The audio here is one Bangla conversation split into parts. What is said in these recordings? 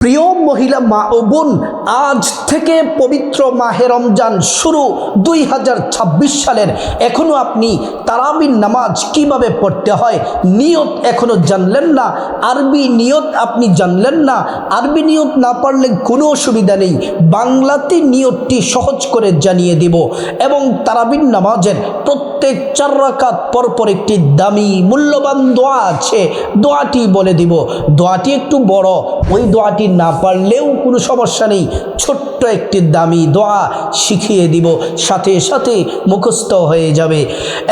প্রিয় মহিলা মা ও বোন, আজ থেকে পবিত্র মাহে রমজান শুরু 2026 সালের। এখনো আপনি তারাবির নামাজ কিভাবে পড়তে হয় নিয়ত এখনো জানলেন না, আরবি নিয়ত আপনি জানলেন না। আরবি নিয়ত না পারলে কোনো অসুবিধা নেই, বাংলাতে নিয়তটি সহজ করে জানিয়ে দিব। এবং তারাবির নামাজের প্রত্যেক 4 রাকাত পরপর একটি দামি মূল্যবান দোয়া আছে, দোয়াটি বলে দিব। দোয়াটি একটু বড়, ওই দোয়াটি না পারলেও কোনো সমস্যা নেই, ছোট্ট একটি দামি দোয়া শিখিয়ে দিব, সাথে সাথে মুখস্থ হয়ে যাবে।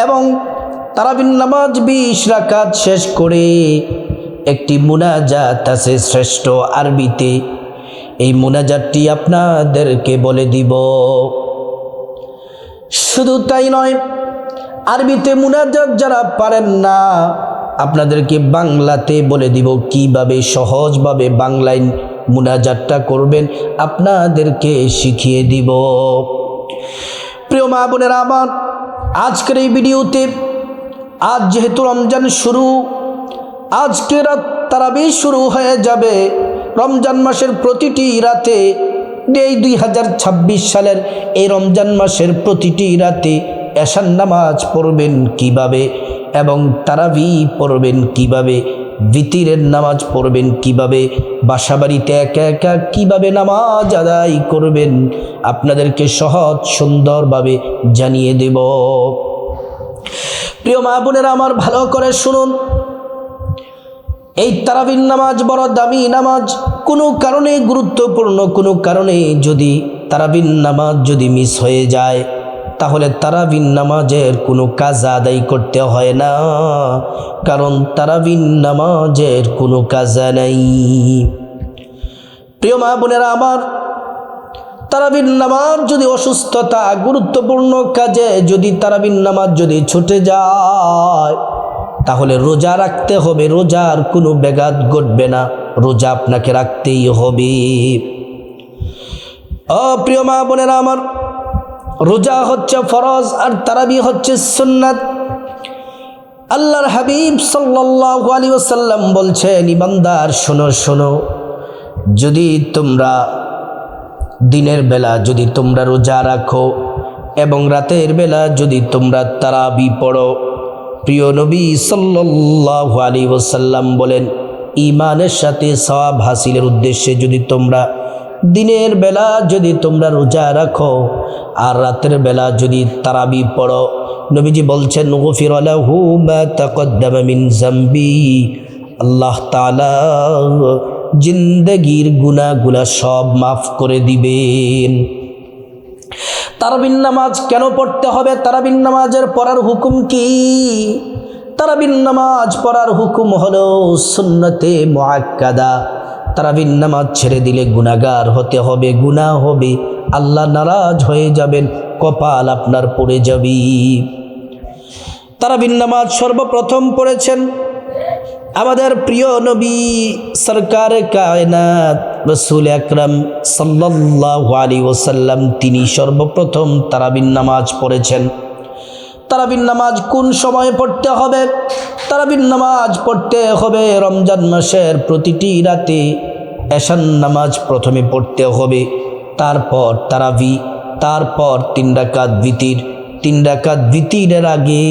এবং তারাবির নামাজ 20 রাকাত শেষ করে একটি মুনাজাত আছে শ্রেষ্ঠ আরবিতে, এই মুনাজাতটি আপনাদেরকে বলে দিব। শুধু তাই নয়, আরবিতে মুনাজাত যারা পারেন না, আপনাদেরকে বাংলাতে বলে দিব কিভাবে সহজভাবে বাংলায় মুনাজাতটা করবেন, আপনাদেরকে শিখিয়ে দিব। প্রিয় মা বোনেরা আমার, আজকের এই ভিডিওতে, আজ যেহেতু রমজান শুরু, আজকে রাত তারাবি শুরু হয়ে যাবে। রমজান মাসের প্রতিটি রাতে, এই 2026 সালের এই রমজান মাসের প্রতিটি রাতে এশার নামাজ পড়বেন কিভাবে, এবং তারাবি পড়বেন কিভাবে, ভিতরের নামাজ পড়বেন কিভাবে, বাসাবাড়িতে একা একা কিভাবে নামাজ আদায় করবেন, আপনাদেরকে সহজ সুন্দরভাবে জানিয়ে দেব। প্রিয় মা বোনেরা আমার, ভালো করে শুনুন। এই তারাবির নামাজ বড় দামি নামাজ। কোনো কারণে গুরুত্বপূর্ণ কোনো কারণে যদি তারাবির নামাজ যদি মিস হয়ে যায়, তাহলে তারাবির নামাজের কোনো কাজ আদায় করতে হয় না, কারণ তারাবির নামাজের কোনো কাজা নাই। প্রিয় মা বোনেরা আমার, তারাবির নামাজ যদি অসুস্থতা, গুরুত্বপূর্ণ কাজে যদি তারাবির নামাজ যদি ছুটে যায়, তাহলে রোজা রাখতে হবে। রোজার কোনো ব্যাঘাত ঘটবে না, রোজা আপনাকে রাখতেই হবে। প্রিয় মা বোনেরা আমার, রোজা হচ্ছে ফরজ আর তারাবি হচ্ছে সুন্নাত। আল্লাহর হাবিব সাল্লাল্লাহু আলাইহি ওয়াসাল্লাম বলছেন, ইমানদার শোনো শোনো, যদি তোমরা দিনের বেলা যদি তোমরা রোজা রাখো এবং রাতের বেলা যদি তোমরা তারাবি পড়ো, প্রিয় নবী সাল্লাল্লাহু আলাইহি ওয়াসাল্লাম বলেন, ঈমানের সাথে সওয়াব হাসিলের উদ্দেশ্যে যদি তোমরা দিনের বেলা যদি তোমরা রোজা রাখো আর রাতের বেলা যদি তারাবি পড়ো, নবীজি বলছেন, গুফিরা লাহু মা তাকদ্দামা মিন যামবি, আল্লাহ তাআলা জিন্দেগীর গুনাহগুলো সব মাফ করে দিবেন। তারাবির নামাজ কেন পড়তে হবে? তারাবির নামাজের পড়ার হুকুম কি? তারাবির নামাজ পড়ার হুকুম হলো সুন্নতে মুআক্কাদা। তারাবির নামাজ ছেড়ে দিলে গুনাহগার হতে হবে, গুনাহ হবে, আল্লাহ নারাজ হয়ে যাবেন, কপাল আপনার পড়ে যাবে। তারাবির নামাজ সর্বপ্রথম পড়েছেন আমাদের প্রিয় নবী সরকার কায়নাত রাসূল আকরাম সাল্লাল্লাহু আলাইহি ওয়াসাল্লাম, তিনি সর্বপ্রথম তারাবির নামাজ পড়েছেন। তারাবির নামাজ কোন সময় পড়তে হবে? তারাবির নামাজ পড়তে হবে রমজান মাসের প্রতিটি রাতে। এশার নামাজ প্রথমে পড়তে হবে, তারপর তারাবি, তারপর 3 রাকাত ভিতর। 3 রাকাত ভিতরের আগে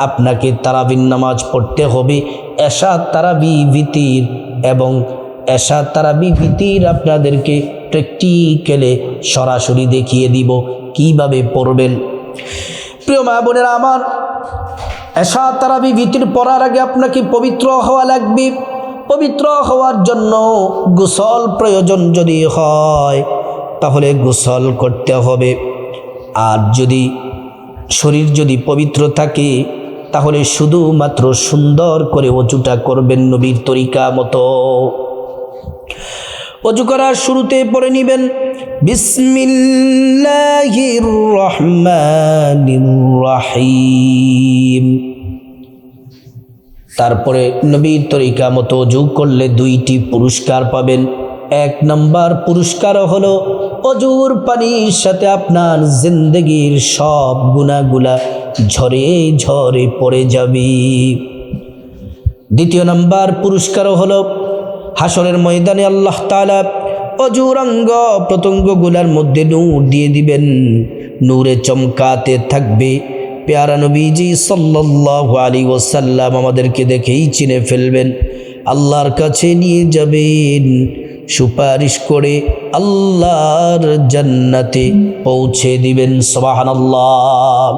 আপনাকে তারাবির নামাজ পড়তে হবে। এশা তারাবি ভিতর এবং এশা তারাবি ভিতর আপনাদেরকে প্র্যাকটিক্যালে সরাসরি দেখিয়ে দিব কিভাবে পড়বেন। প্রিয় মা বোনেরা আমার, এশা তারাবি ভিতর পড়ার আগে আপনাকে পবিত্র হওয়া লাগবে। পবিত্র হওয়ার জন্য গোসল প্রয়োজন যদি হয়, তাহলে গোসল করতে হবে। আর যদি শরীর যদি পবিত্র থাকে, তাহলে শুধুমাত্র সুন্দর করে ওযুটা করবেন নবীর তরিকা মতো। ওযু করার শুরুতে পড়ে নেবেন বিসমিল্লাহির রহমানির রহিম। তারপরে নবীর তরিকা মতো ওযু করলে 2টি পুরস্কার পাবেন। 1 নম্বর পুরস্কার হলো ওযুর পানির সাথে আপনার জিন্দেগীর সব গুনাহগুলা ঝরে ঝরে পড়ে যাবে। 2য় নম্বর পুরস্কার হলো হাসরের ময়দানে আল্লাহ তাআলা অজুরাঙ্গ প্রত্যঙ্গগুলার মধ্যে নূর দিয়ে দিবেন, নূরে চমকাতে থাকবে। পেয়ারা নবীজি সাল্লাল্লাহু আলাইহি ওয়াসাল্লাম আমাদেরকে দেখেই চিনে ফেলবেন, আল্লাহর কাছে নিয়ে যাবেন, সুপারিশ করে আল্লাহর জান্নাতে পৌঁছে দিবেন। সুবহানাল্লাহ।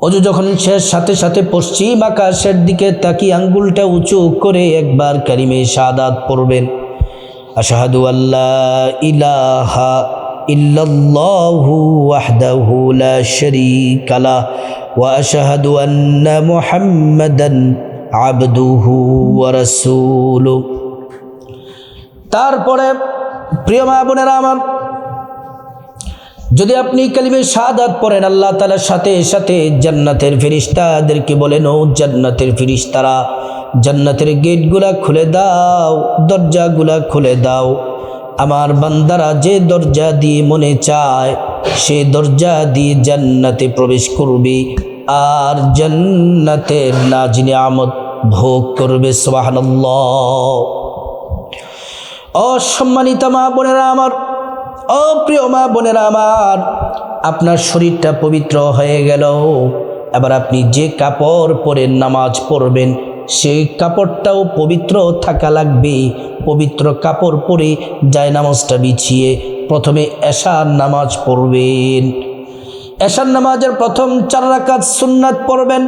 অজু যখন শেষ, সাথে সাথে পশ্চিম আকাশের দিকে তাকিয়ে আঙ্গুলটা উঁচু করে একবার কালিমে শাহাদাত পড়বেন। আশহাদু আল্লা ইলাহা ইল্লাল্লাহু ওয়াহদাহু লা শারীকা লাহ ওয়া আশহাদু আন্না মুহাম্মাদান আবদুহু ওয়া রাসূলুহু। তারপরে প্রিয় মা বোনেরা আমার, যদি আপনি কালিমে শাহাদাত পড়েন, আল্লাহ তাআলার সাথে সাথে জান্নাতের ফেরেশতাদেরকে বলেন, ও জান্নাতের ফেরেশতারা, জান্নাতের গেটগুলা খুলে দাও, দরজাগুলা খুলে দাও। আমার বান্দারা যে দরজা দিয়ে মনে চায় সে দরজা দিয়ে জান্নাতে প্রবেশ করবে আর জান্নাতের নাজ নিয়ামত ভোগ করবে। সুবহানাল্লাহ। অসম্মানিত মা বোনেরা আমার, অপ্রিয় মা বোনেরা আমার, আপনার শরীরটা পবিত্র হয়ে গেল। এবার আপনি যে কাপড় পরে নামাজ পড়বেন সেই কাপড়টাও পবিত্র থাকা লাগবে। পবিত্র কাপড় পরে জায়নামাজটা বিছিয়ে প্রথমে এশার নামাজ পড়বেন। এশার নামাজের প্রথম 4 রাকাত সুন্নাত পড়বেন।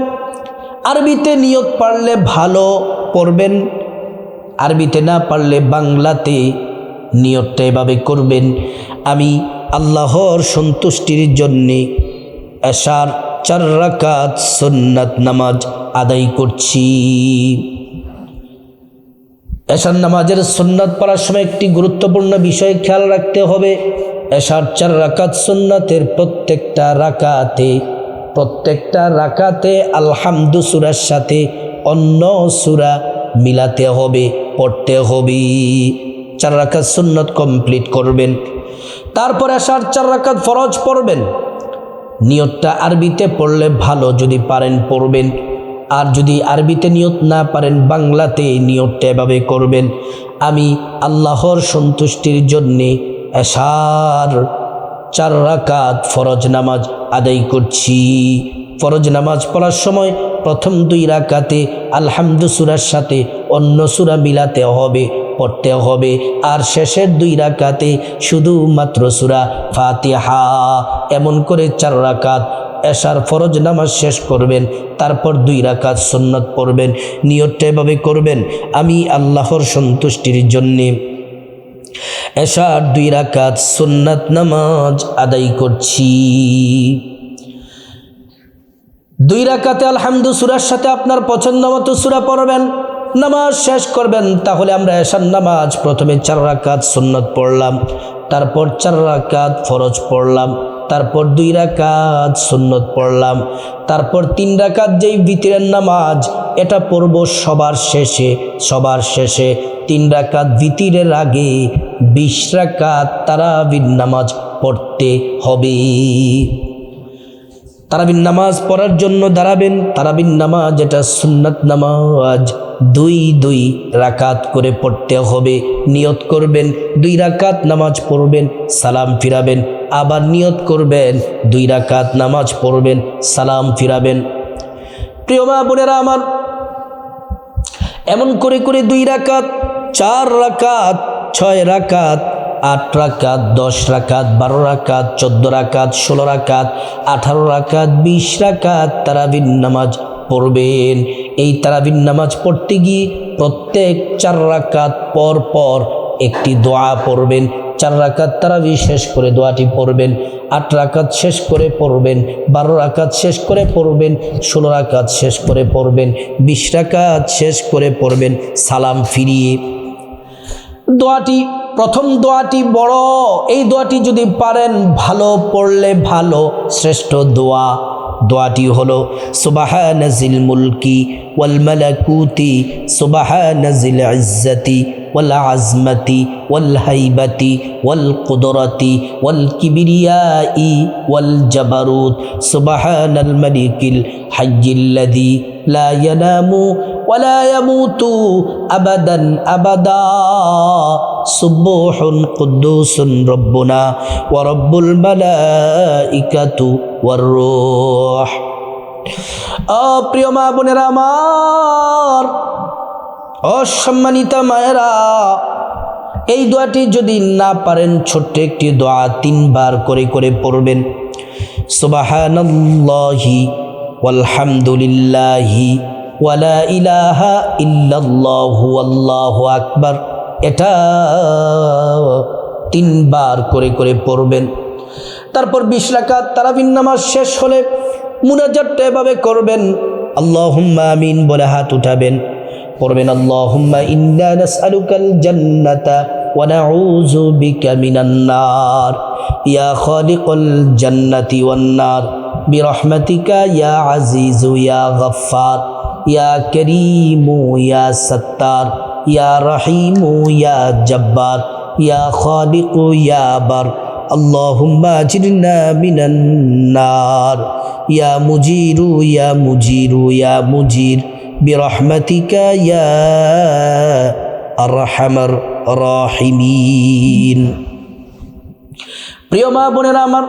আরবিতে নিয়ত পারলে ভালো পড়বেন, আরবিতে না পারলে বাংলাতে নিয়তটা এভাবে করবেন, আমি আল্লাহর সন্তুষ্টির জন্যে এশার 4 রাকাত সুন্নাত নামাজ আদায় করছি। এশার নামাজের সুন্নাত পড়ার সময় একটি গুরুত্বপূর্ণ বিষয় খেয়াল রাখতে হবে। এশার 4 রাকাত সুন্নাতের প্রত্যেকটা রাকাতে আলহামদু সূরার সাথে অন্য সূরা মিলাতে হবে, পড়তে হবে। 4 রাকাত সুন্নাত কমপ্লিট করবেন। তারপর এশার 4 রাকাত ফরজ পড়বেন। নিয়তটা আরবিতে পড়লে ভালো, যদি পারেন পড়বেন, আর যদি আরবিতে নিয়ত না পারেন বাংলাতে নিয়তটা এভাবে করবেন, আমি আল্লাহর সন্তুষ্টির জন্যে এশার 4 রাকাত ফরজ নামাজ আদায় করছি। ফরজ নামাজ পড়ার সময় প্রথম 2 রাকাতে আলহামদু সূরার সাথে অন্য সূরা মিলাতে হবে, পড়তে হবে, আর শেষের 2 রাকাতে শুধুমাত্র সূরা ফাতিহা। এমন করে 4 রাকাত এশার ফরজ নামাজ শেষ করবেন। তারপর 2 রাকাত সুন্নাত পড়বেন। নিয়তটা এভাবে করবেন, আমি আল্লাহর সন্তুষ্টির জন্যে এশার 2 রাকাত সুন্নাত নামাজ আদায় করছি। 2 রাকাতে আলহামদু সূরার সাথে আপনার পছন্দ মতো সূরা পড়বেন, নামাজ শেষ করবেন। তাহলে আমরা এশার নামাজ প্রথমে 4 রাকাত সুন্নাত পড়লাম, তারপর 4 রাকাত ফরজ পড়লাম, তারপর 2 রাকাত সুন্নাত পড়লাম, তারপর 3 রাকাত যেই ভিতরের নামাজ এটা পড়ব সবার শেষে। 3 রাকাত ভিতরের আগে 20 রাকাত তারাবির নামাজ পড়তে হবে। তারাবির নামাজ পড়ার জন্য দাঁড়াবেন। তারাবির নামাজ এটা সুন্নাত নামাজ, 2 রাকাত করে পড়তে হবে। নিয়ত করবেন 2 রাকাত নামাজ পড়বেন, সালাম ফিরাবেন, আবার নিয়ত করবেন 2 রাকাত নামাজ পড়বেন, সালাম ফিরাবেন। প্রিয় মা বোনেরা আমার, এমন করে 2 রাকাত, 4 রাকাত, 6 রাকাত, 8 রাকাত, 10 রাকাত, 12 রাকাত, 14 রাকাত, 16 রাকাত, 18 রাকাত, 20 রাকাত তারাবির নামাজ পড়বেন। এই তারাবির নামাজ পড়তে গিয়ে প্রত্যেক 4 রাকাত পর পর একটি দোয়া পড়বেন। 4 রাকাত তারাবি শেষ করে দোয়াটি পড়বেন, 8 রাকাত শেষ করে পড়বেন, 12 রাকাত শেষ করে পড়বেন, 16 রাকাত শেষ করে পড়বেন, 20 রাকাত শেষ করে পড়বেন সালাম ফিরিয়ে। দোয়াটি, প্রথম দোয়াটি বড়, এই দোয়াটি যদি পারেন ভালো পড়লে ভালো, শ্রেষ্ঠ দোয়া। দোয়াটি হলো সুবহানাজিল মুলকি ওয়াল মালাকুতি সুবহানাজিল ইজ্জতি ওয়াল আজমতি ওয়াল হাইবাতি ওয়াল কুদরতি ওয়াল কিবরিয়াই ওয়াল জাবারুত সুবহানাল মালিকিল হাইয়িল্লাযী লা ইয়ানামু ولا يموت أبدا أبدا سبوح قدوس ربنا ورب الملائكة والروح প্রিয় মা বোনেরা আমার, অসম্মানিতা মায়েরা, এই দোয়াটি যদি না পারেন ছোট্ট একটি দোয়া 3 বার করে করে পড়বেন। সুবহানাল্লাহি ওয়ালহামদুলিল্লাহি ওয়ালা ইলাহা ইল্লাল্লাহু আল্লাহু আকবার, এটা 3 বার করে করে পড়বেন। তারপর 20 রাকাত তারাবির নামাজ শেষ হলে মুনাজাতটা এভাবে করবেন, আল্লাহুম্মা আমিন বলে হাত উঠাবেন, পড়বেন আল্লাহুম্মা ইন্না নাসআলুকাল জান্নাতা ওয়া নাউযু বিকা মিনান নার ইয়া খালিকাল জান্নাতি ওয়ান নার বিরহমাতিকা ইয়া আজিজু ইয়া গফফার ইয়া কারীমু ইয়া সাত্তার ইয়া রহিমু ইয়া জব্বার ইয়া খালিকু ইয়া বার আল্লাহুম্মা আজিরনা মিনান নার ইয়া মুজিরু ইয়া মুজিরু ইয়া মুজির বিরহমাতিকা ইয়া আরহামার রাহিমিন। প্রিয় মা বোনেরা আমার,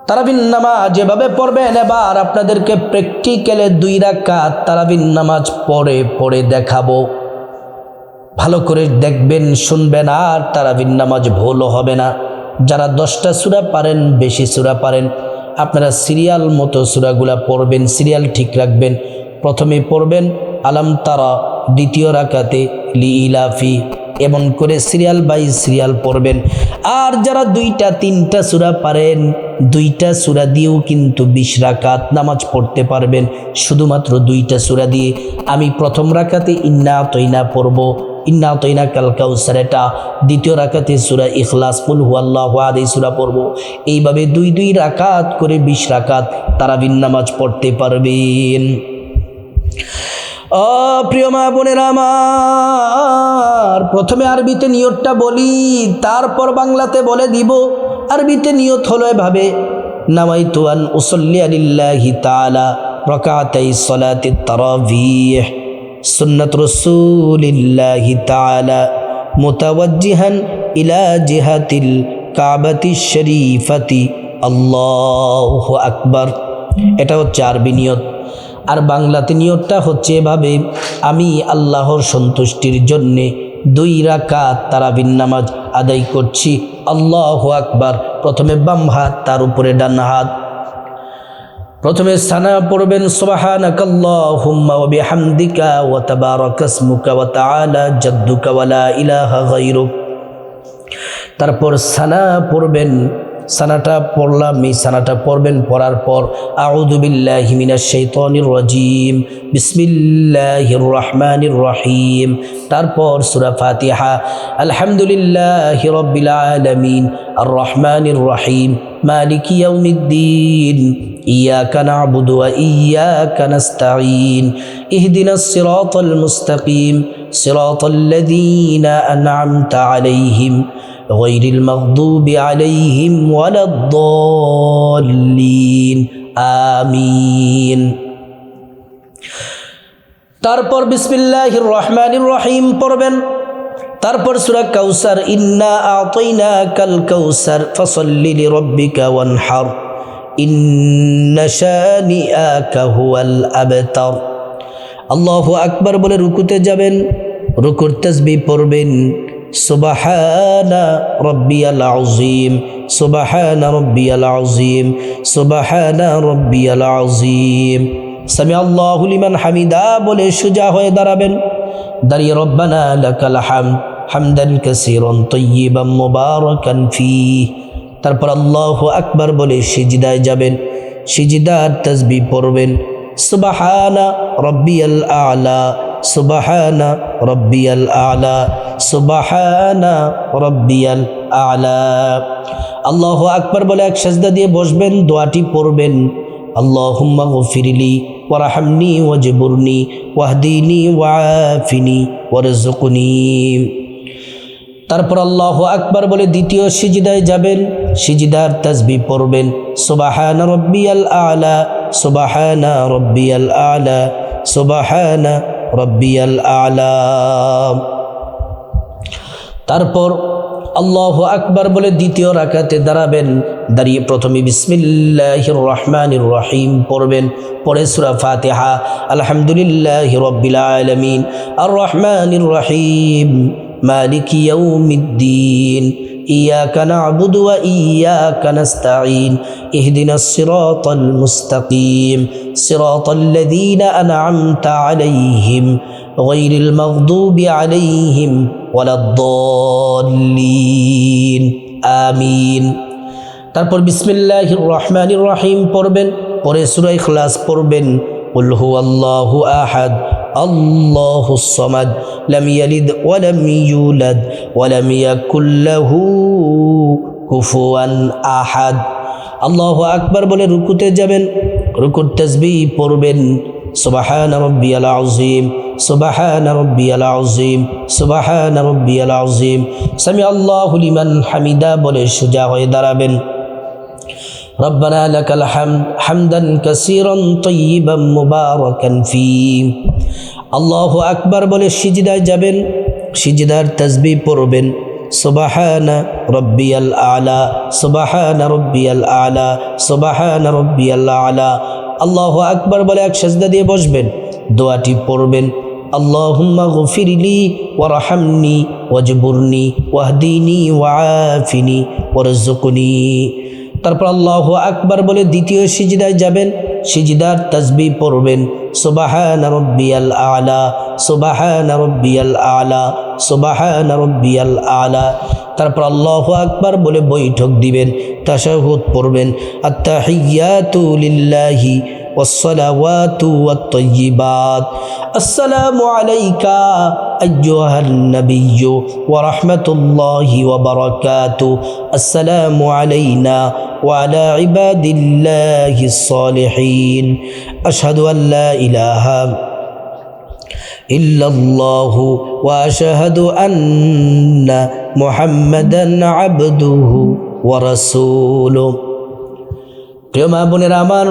তারাবির নামাজ যেভাবে পড়বেন, এবার আপনাদেরকে প্র্যাকটিক্যালে 2 রাকাত তারাবির নামাজ পড়ে পড়ে দেখাবো। ভালো করে দেখবেন, শুনবেন, আর তারাবির নামাজ ভুলও হবে না। যারা 10টা সূরা পারেন, বেশি সূরা পারেন, আপনারা সিরিয়াল মতো সূরাগুলা পড়বেন, সিরিয়াল ঠিক রাখবেন। প্রথমে পড়বেন আলাম তারা, দ্বিতীয় রাকাতে লিইলাফি, এমন করে সিরিয়াল বাই সিরিয়াল পড়বেন। আর যারা 2টা 3টা সূরা পারেন, 2টা সূরা দিয়েও কিন্তু 20 রাকাত নামাজ পড়তে পারবেন, শুধুমাত্র 2টা সূরা দিয়ে। আমি প্রথম রাকাতে ইন্না আতাইনা পড়ব, ইন্না আতাইনা কাল কাউসার, এটা দ্বিতীয় রাকাতে সূরা ইখলাস, কুল হুয়াল্লাহু আহাদ এই সূরা পড়ব। এইভাবে 2 রাকাত করে 20 রাকাত তারাবির নামাজ পড়তে পারবেন। প্রিয় মা বোনেরা আমার, প্রথমে আরবিতে নিয়তটা বলি, তারপর বাংলাতে বলে দিব। আরবিতে নিয়ত হলো এভাবে, নাওয়াইতু আন উসাল্লি লিল্লাহি তাআলা রাকাতাই সালাতিত তারাবিহ সুন্নাত রাসূলিল্লাহি তাআলা মুতাওয়াজ্জিহান ইলা জিহাতিল কাবাতিশ শরীফাতি আল্লাহু আকবার। এটা হচ্ছে আরবি নিয়ত। আর বাংলাতে নিয়তটা হচ্ছে এভাবে, আমি আল্লাহর সন্তুষ্টির জন্যে 2 রাকাত তারাবির নামাজ আদায় করছি, আল্লাহু আকবার। প্রথমে বাম হাত, তার উপরে ডান হাত। প্রথমে সানা পড়বেন, সুবহানাকাল্লাহুম্মা ওয়া বিহামদিকা ওয়া তাবারাকাসমুকা ওয়া তাআলা জাদ্দুকা ওয়া লা ইলাহা গায়রুক। তারপর সানা পড়বেন, সানাটা পড়লাম, এই সানাটা পড়বেন। পড়ার পর আউযু বিল্লাহি মিনাশ শাইতানির রাজিম, বিসমিল্লাহির রহমানির রহিম। তারপর সূরা ফাতিহা, আলহামদুলিল্লাহি রাব্বিল আলামিন আর রহমানির রহিম মালিকি ইয়াউমিদ্দিন ইয়াকা না'বুদু ওয়া ইয়াকা নাস্তাঈন ইহদিনাস সিরাতাল মুস্তাকিম সিরাতাল লাযীনা আন'আমতা আলাইহিম গায়রিল মাগদুবি আলাইহিম ওয়ালাদ-দাল্লিন আমিন। তারপর বিসমিল্লাহির রহমানির রহিম পড়বেন। তারপর সূরা কাউসার, ইন্না আতাইনাকাল কাউসার ফাসাল্লি লিরাব্বিকা ওয়ানহার ইন্না শানিআকা হুয়াল আবতার। আল্লাহু আকবার বলে রুকুতে যাবেন, রুকুর তাসবিহ পড়বেন, সুবহানা রাব্বিয়াল আযীম, সুবহানা রাব্বিয়াল আযীম, সুবহানা রাব্বিয়াল আযীম। সামি আল্লাহু লিমান হামিদা বলে সোজা হয়ে দাঁড়াবেন। দাঁড়িয়ে রব্বানা লাকাল হামদ হামদান কাসীরান তাইয়িবান মুবারাকান ফীহ। তারপর আল্লাহু আকবার বলে সিজদায় যাবেন, সিজদার তাসবিহ পড়বেন, সুবহানা রাব্বিয়াল আ'লা, সুবহানা রাব্বিয়াল আ'লা, সুবহানা রাব্বিয়াল আ'লা। আল্লাহু আকবার বলে এক সিজদা দিয়ে বসবেন, দোয়াটি পড়বেন, আল্লাহুম্মা গফিরলি ওয়ারহামনি ওয়াজবুরনি ওয়াহদিনি ওয়াআফিনি ওয়ারযুকনি। তারপর আল্লাহু আকবার বলে দ্বিতীয় সিজদায় যাবেন, সিজদার তাসবিহ পড়বেন, সুবহানা রাব্বিয়াল আ'লা, সুবহানা রাব্বিয়াল আ'লা, সুবহানা রাব্বিয়াল আ'লা। তারপর আল্লাহু আকবার বলে দ্বিতীয় রাকাতে দাঁড়াবেন। দাঁড়িয়ে প্রথমে বিসমিল্লাহির রহমানির রহিম পড়বেন, পরে সূরা ফাতিহা। আলহামদুলিল্লাহি রাব্বিল আলামিন আর রহমানির রহিম মালিকি ইয়াউমিদ্দিন ইয়াকা না'বুদু ওয়া ইয়াকা নাস্তাঈন ইহদিনাস সিরাতাল মুস্তাকিম সিরাতাল লাযীনা আন'আমতা আলাইহিম গায়রিল মাগদুবি আলাইহিম ওয়ালাদ-দাল্লিন আমিন। তারপর বিসমিল্লাহির রহমানির রহিম পড়বেন, পরে সূরা ইখলাস পড়বেন। কুল হুয়াল্লাহু আহাদ আল্লাহুস সামাদ লাম ইয়ালিদ ওয়া লাম ইউলাদ ওয়া লাম ইয়াকুল লাহু কুফুয়ান আহাদ। আল্লাহু আকবার বলে রুকুতে যাবেন, রুকুর তাসবিহ পড়বেন। সুবহানা রাব্বিয়াল আযীম সুবহানা রাব্বিয়াল আযীম সুবহানা রাব্বিয়াল আযীম সামি আল্লাহু লিমান হামিদা বলে সোজা হয়ে দাঁড়াবেন। রব্বানা লাকাল হামদ হামদান কাসীরান তাইয়িবান মুবারাকান ফী। আল্লাহু আকবার বলে সিজদায় যাবেন, সিজদার তাসবিহ পড়বেন। সুবহানা রাব্বিয়াল আ'লা সুবহানা রাব্বিয়াল আ'লা সুবহানা রাব্বিয়াল আ'লা। আল্লাহু আকবার বলে এক সিজদা দিয়ে বসবেন, দোয়াটি পড়বেন। আল্লাহুম্মা গফিরলি ওয়ারহামনি ওয়াজবুরনি ওয়াহদিনি ওয়াআফিনি ওয়ারযুকনি। তারপর আল্লাহু আকবার বলে দ্বিতীয় সিজদায় যাবেন, সিজদার তাসবিহ পড়বেন। সুবহানা রাব্বিয়াল আ'লা সুবহানা রাব্বিয়াল আ'লা সুবহানা রাব্বিয়াল আ'লা। তারপর আল্লাহু আকবার বলে বৈঠক দিবেন, তাশাহুদ পড়বেন। আত-তাহিয়াতু লিল্লাহি ওয়াস-সালাওয়াতু ওয়াত-তাইয়্যিবাত আসসালামু আলাইকা আইয়ুহান নাবিয়্যু ওয়া রাহমাতুল্লাহি ওয়া বারাকাতুহু আসসালামু আলাইনা ওয়া আলা ইবাদিল্লাহিস সালিহিন আশহাদু আল লা ইলাহা ইল্লাল্লাহু ওয়া আশহাদু আন্না মুহাম্মাদান আবদুহু ওয়া রাসূলুহু। প্রিয় মা বোনেরা আমার,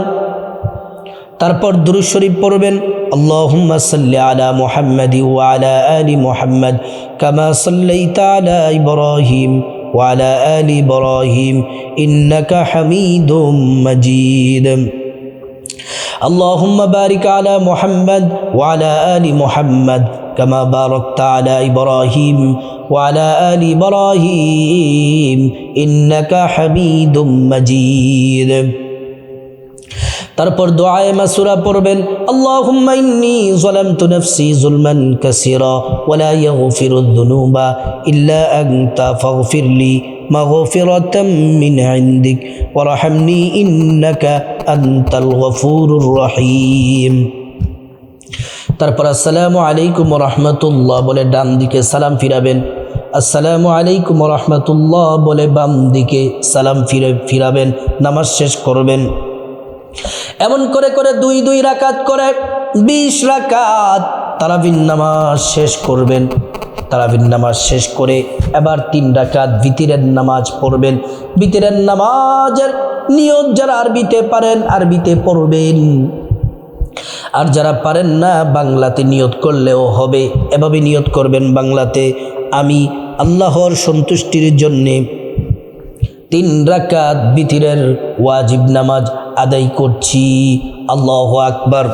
তারপর দুরূদ শরীফ পড়বেন। আল্লাহুম্মা সাল্লি আলা মুহাম্মাদি ওয়া আলা আলি মুহাম্মাদ কামা সাল্লাইতা আলা ইব্রাহিম ওয়া আলা আলি ইব্রাহিম ইন্নাকা হামিদুম মাজিদ। اللهم بارك على محمد وعلى آل محمد كما باركت على إبراهيم وعلى آل إبراهيم إنك حميد مجيد। তারপর দোয়ায়ে মাসুরা পড়বেন। আল্লাহুম্মা ইন্নী যালামতু নাফসি যুলমান কাসীরা ওয়া লা ইয়াগফিরুয যুনুবা ইল্লা আনতা ফাগফিরলি মাগফিরাতাম মিন ইনদিক ওয়ারহামনি ইন্নাকা আনতাল গফুরুর রহিম। তারপর আসসালামু আলাইকুম ওয়া রাহমাতুল্লাহ বলে ডান দিকে সালাম ফিরাবেন। আসসালামু আলাইকুম ওয়া রাহমাতুল্লাহ বলে বাম দিকে সালাম ফিরাবেন। নামাজ শেষ করবেন। এমন করে করে দুই দুই রাকাত করে 20 রাকাত তারাবির নামাজ শেষ করবেন। তারাবির নামাজ শেষ করে এবার 3 রাকাত বিতিরের নামাজ পড়বেন। বিতিরের নামাজের নিয়ত যারা আরবিতে পারেন আরবিতে পড়বেন, আর যারা পারেন না বাংলাতে নিয়ত করলেও হবে। এভাবে নিয়ত করবেন বাংলাতে, আমি আল্লাহর সন্তুষ্টির জন্যে 3 রাকাত বিতিরের ওয়াজিব নামাজ আদায় করছি। আল্লাহু আকবার।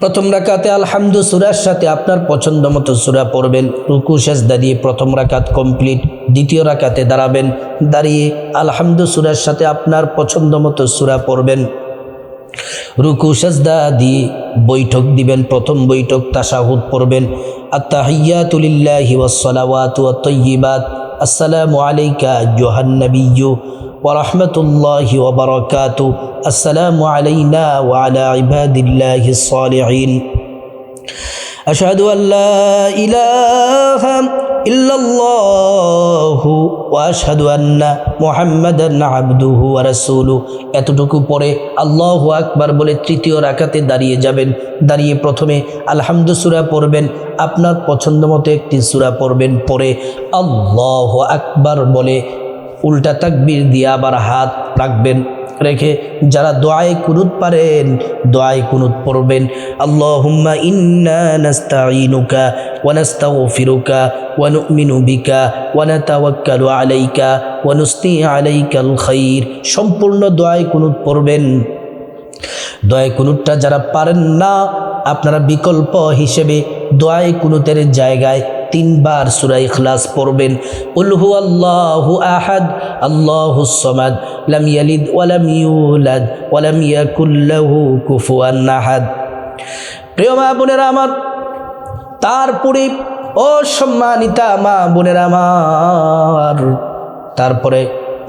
প্রথম রাকাতে আলহামদু সূরার সাথে আপনার পছন্দ মতো সূরা পড়বেন। রুকু সিজদা দিয়ে প্রথম রাকাত কমপ্লিট। দ্বিতীয় রাকাতে দাঁড়াবেন, দাঁড়িয়ে আলহামদু সূরার সাথে আপনার পছন্দ মতো সূরা পড়বেন। রুকু সিজদা দিয়ে বৈঠক দিবেন। প্রথম বৈঠক তাশাহুদ পড়বেন। আত-তাহিয়াতু লিল্লাহি ওয়াস-সালাওয়াতু ওয়াত-তাইয়্যিবাত আসসালামু আলাইকা আইয়ুহান নাবিয়্যু ওয়া রাহমাতুল্লাহি ওয়া বারাকাতুহু আসসালামু আলাইনা ওয়া আলা ইবাদিল্লাহিস সালিহিন আশহাদু আল লা ইলাহা ইল্লাল্লাহু ওয়া আশহাদু আন্না মুহাম্মাদান আবদুহু ওয়া রাসূলুহু। এতটুকু পরে আল্লাহু আকবার বলে তৃতীয় রাকাতে দাঁড়িয়ে যাবেন। দাঁড়িয়ে প্রথমে আলহামদু সূরা পড়বেন, আপনার পছন্দ মতো একটি সূরা পড়বেন। পরে আল্লাহু আকবার বলে উল্টা তাকবীর দিয়ে আবার হাত রাখবেন, রেখে যারা দোয়ায়ে কুনুত পারেন দোয়ায়ে কুনুত পড়বেন। আল্লাহুম্মা ইন্না নাস্তাঈনুকা ওয়া নাস্তাগফিরুকা ওয়া নু'মিনু বিকা ওয়া নাতাওয়াক্কালু আলাইকা ওয়া নুসনি আলাইকাল খাইর। সম্পূর্ণ দোয়ায়ে কুনুত পড়বেন। দোয়ায়ে কুনুতটা যারা পারেন না, আপনারা বিকল্প হিসেবে দোয়ায়ে কুনুতের জায়গায় 3 বার সূরা ইখলাস পড়বেন। কুল হুয়াল্লাহু আহাদ আল্লাহুস সামাদ লাম ইয়ালিদ ওয়া লাম ইউলাদ ওয়া লাম ইয়াকুল লাহু কুফুয়ান আহাদ। প্রিয় মা বোনেরা আমার, তারপরে ও সম্মানিতা মা বোনেরা আমার, তারপরে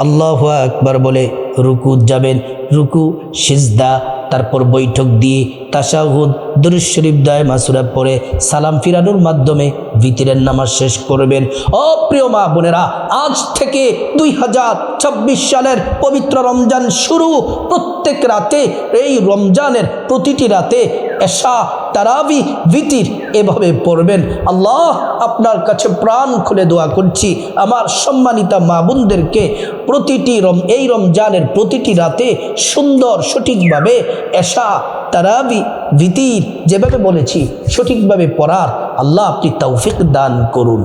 আল্লাহু আকবার বলে রুকু যাবেন। রুকু, সিজদা, তারপর বৈঠক দিয়ে তাশাহুদ, দুরূদ শরীফ, দোয়া মাসুরা পড়ে সালাম ফিরানোর মাধ্যমে ভিতরের নামাজ শেষ করবেন। ও প্রিয় মা বোনেরা, আজ থেকে 2026 সালের পবিত্র রমজান শুরু। প্রত্যেক রাতে, এই রমজানের প্রতিটি রাতে এশা, তারাবি, ভিতির এভাবে পড়বেন। আল্লাহ আপনার কাছে প্রাণ খুলে দোয়া করছি, আমার সম্মানিতা মা বোনদেরকে এই রমজানের প্রতিটি রাতে সুন্দর সঠিকভাবে এশা, তারাবি, ভিতির যেভাবে বলেছি সঠিকভাবে পড়ার আল্লাহ আপনি তৌফিক দান করুন।